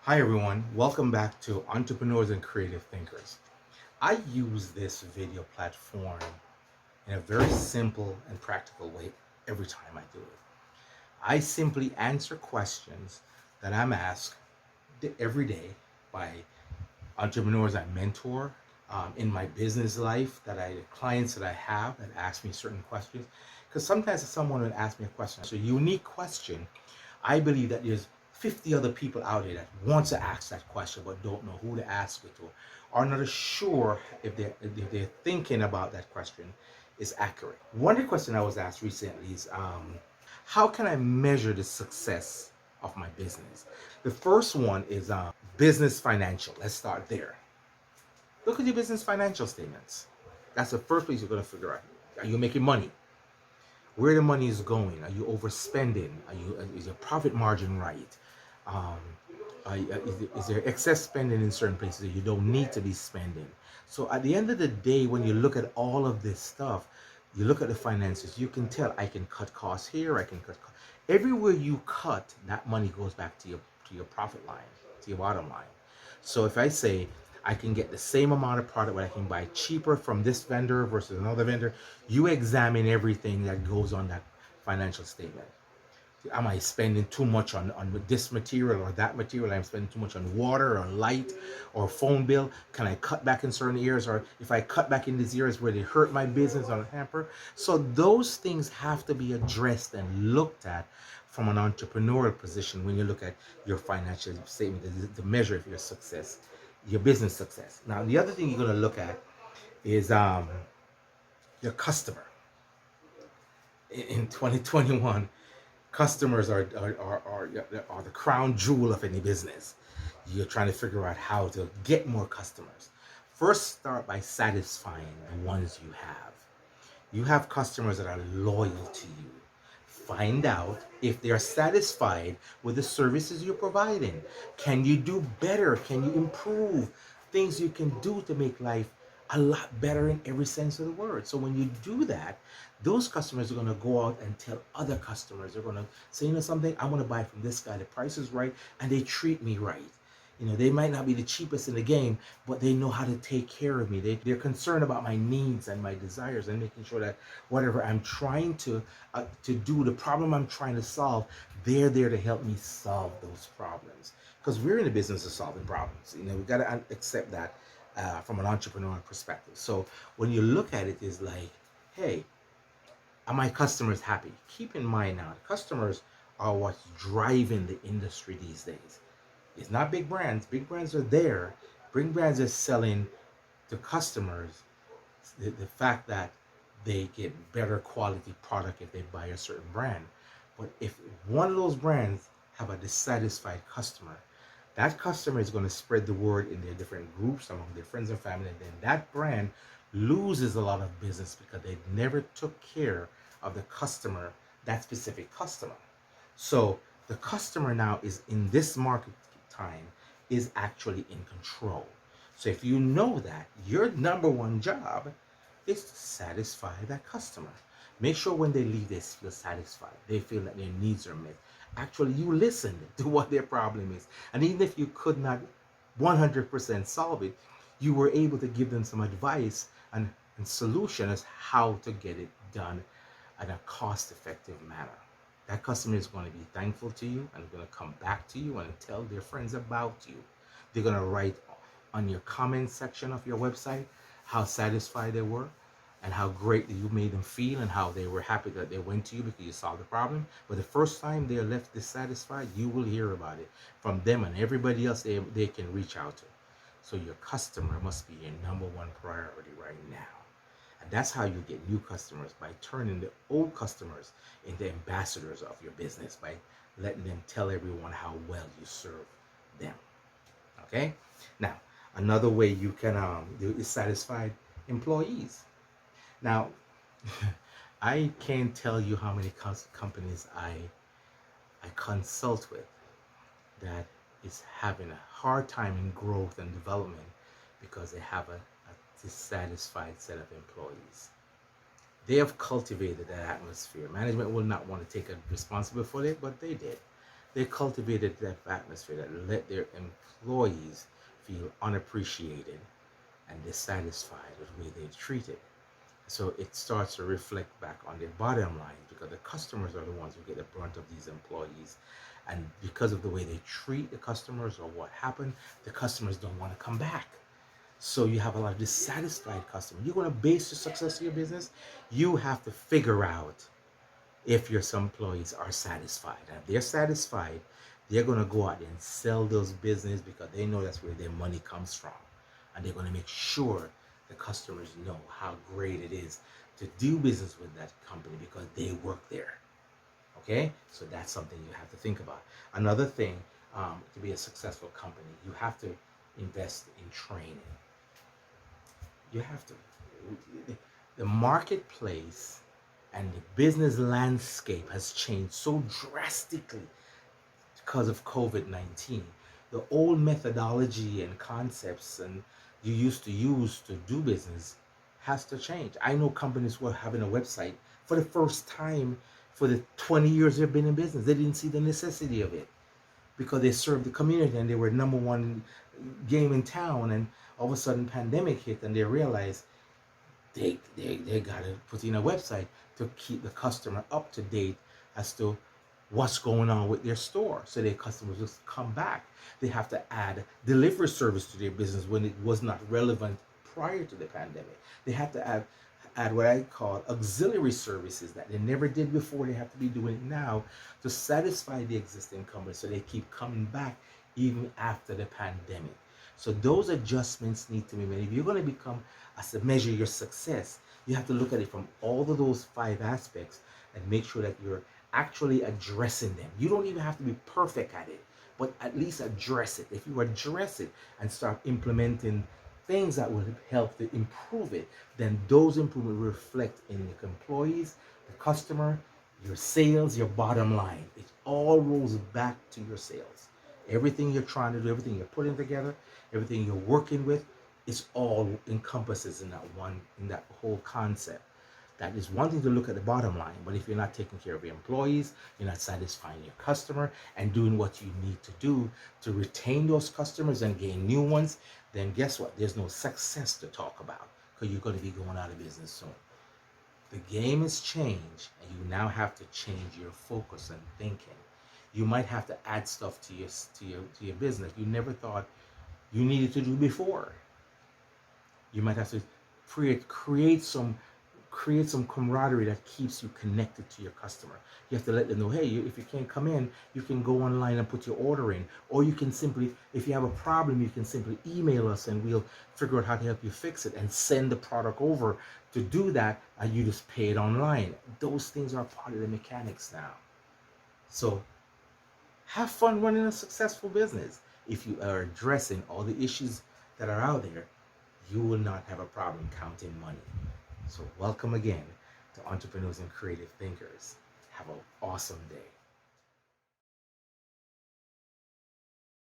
Hi everyone, welcome back to Entrepreneurs and Creative Thinkers. I use this video platform in a very simple and practical way every time I do it. I simply answer questions that I'm asked every day by entrepreneurs I mentor, in my business life, clients that I have that ask me certain questions. Because sometimes someone would ask me a question, it's a unique question. I believe that there's 50 other people out there that want to ask that question but don't know who to ask it to, or not sure if they're thinking about that question is accurate. One of the questions I was asked recently is, how can I measure the success of my business? The first one is business financial. Let's start there. Look at your business financial statements. That's the first place you're going to figure out. Are you making money? Where the money is going? Are you overspending? Is your profit margin right? Um, is there excess spending in certain places that you don't need to be spending? So at the end of the day, when you look at all of this stuff, you look at the finances, you can tell I can cut costs here, I can cut costs. Everywhere you cut, that money goes back to your profit line, to your bottom line. So if I say I can get the same amount of product, but I can buy cheaper from this vendor versus another vendor, you examine everything that goes on that financial statement. Am I spending too much on this material or that material? I'm spending too much on water or light or phone bill. Can I cut back in certain areas? Or if I cut back in these areas where they hurt my business or hamper? So those things have to be addressed and looked at from an entrepreneurial position when you look at your financial statement, the measure of your success, your business success. Now, the other thing you're going to look at is your customer. In 2021, customers are the crown jewel of any business. You're trying to figure out how to get more customers. First, start by satisfying the ones you have. You have customers that are loyal to you. Find out if they are satisfied with the services you're providing. Can you do better? Can you improve things you can do to make life a lot better in every sense of the word? So when you do that, those customers are going to go out and tell other customers. They're going to say, you know something, I want to buy from this guy. The price is right and they treat me right. They might not be the cheapest in the game, but they know how to take care of me. They're concerned about my needs and my desires and making sure that whatever I'm trying to do, the problem I'm trying to solve, they're there to help me solve those problems. Because we're in the business of solving problems. We got to accept that from an entrepreneurial perspective. So when you look at it, is like, hey, are my customers happy? Keep in mind now, the customers are what's driving the industry these days. It's not big brands. Big brands are there. Big brands are selling to customers the fact that they get better quality product if they buy a certain brand. But if one of those brands have a dissatisfied customer, that customer is going to spread the word in their different groups among their friends and family, and then that brand loses a lot of business because they never took care of the customer, that specific customer. So the customer now is in this market time is actually in control. So if you know that, your number one job is to satisfy that customer. Make sure when they leave, they feel satisfied. They feel that their needs are met. Actually, you listened to what their problem is. And even if you could not 100% solve it, you were able to give them some advice and solution as how to get it done in a cost-effective manner. That customer is going to be thankful to you and going to come back to you and tell their friends about you. They're going to write on your comment section of your website how satisfied they were and how great you made them feel and how they were happy that they went to you because you solved the problem. But the first time they're left dissatisfied, you will hear about it from them and everybody else they can reach out to. So your customer must be your number one priority right now. And that's how you get new customers, by turning the old customers into ambassadors of your business, by letting them tell everyone how well you serve them. Okay? Now, another way you can do is satisfied employees. Now, I can't tell you how many companies I consult with that is having a hard time in growth and development because they have a dissatisfied set of employees. They have cultivated that atmosphere. Management will not want to take a responsibility for it, but they did. They cultivated that atmosphere that let their employees feel unappreciated and dissatisfied with the way they're treated. So it starts to reflect back on their bottom line because the customers are the ones who get the brunt of these employees. And because of the way they treat the customers or what happened, the customers don't want to come back. So you have a lot of dissatisfied customers. You're going to base your success of your business. You have to figure out if your employees are satisfied. And if they're satisfied, they're going to go out and sell those business because they know that's where their money comes from. And they're going to make sure the customers know how great it is to do business with that company because they work there. Okay? So that's something you have to think about. Another thing, to be a successful company, you have to invest in training. You have to. The marketplace and the business landscape has changed so drastically because of COVID-19. The old methodology and concepts and you used to use to do business has to change. I know companies who are having a website for the first time for the 20 years they've been in business. They didn't see the necessity of it because they served the community and they were number one game in town, and all of a sudden pandemic hit and they realized they got to put in a website to keep the customer up to date as to what's going on with their store so their customers just come back. They have to add delivery service to their business when it was not relevant prior to the pandemic. They have to add what I call auxiliary services that they never did before. They have to be doing it now to satisfy the existing company so they keep coming back even after the pandemic. So those adjustments need to be made. If you're going to become, as a measure your success, you have to look at it from all of those 5 aspects and make sure that you're actually addressing them. You don't even have to be perfect at it, but at least address it. If you address it and start implementing things that will help to improve it, then those improvements reflect in your employees, the customer, your sales, your bottom line. It all rolls back to your sales. Everything you're trying to do, everything you're putting together, everything you're working with, it's all encompasses in that whole concept. That is one thing to look at the bottom line, but if you're not taking care of your employees, you're not satisfying your customer and doing what you need to do to retain those customers and gain new ones, then guess what? There's no success to talk about because you're going to be going out of business soon. The game has changed and you now have to change your focus and thinking. You might have to add stuff to your business you never thought you needed to do before. You might have to create some camaraderie that keeps you connected to your customer. You have to let them know, hey, if you can't come in, you can go online and put your order in. Or you can simply, if you have a problem, you can simply email us and we'll figure out how to help you fix it and send the product over. To do that, and you just pay it online. Those things are part of the mechanics now. So have fun running a successful business. If you are addressing all the issues that are out there, you will not have a problem counting money. So welcome again to Entrepreneurs and Creative Thinkers. Have an awesome day.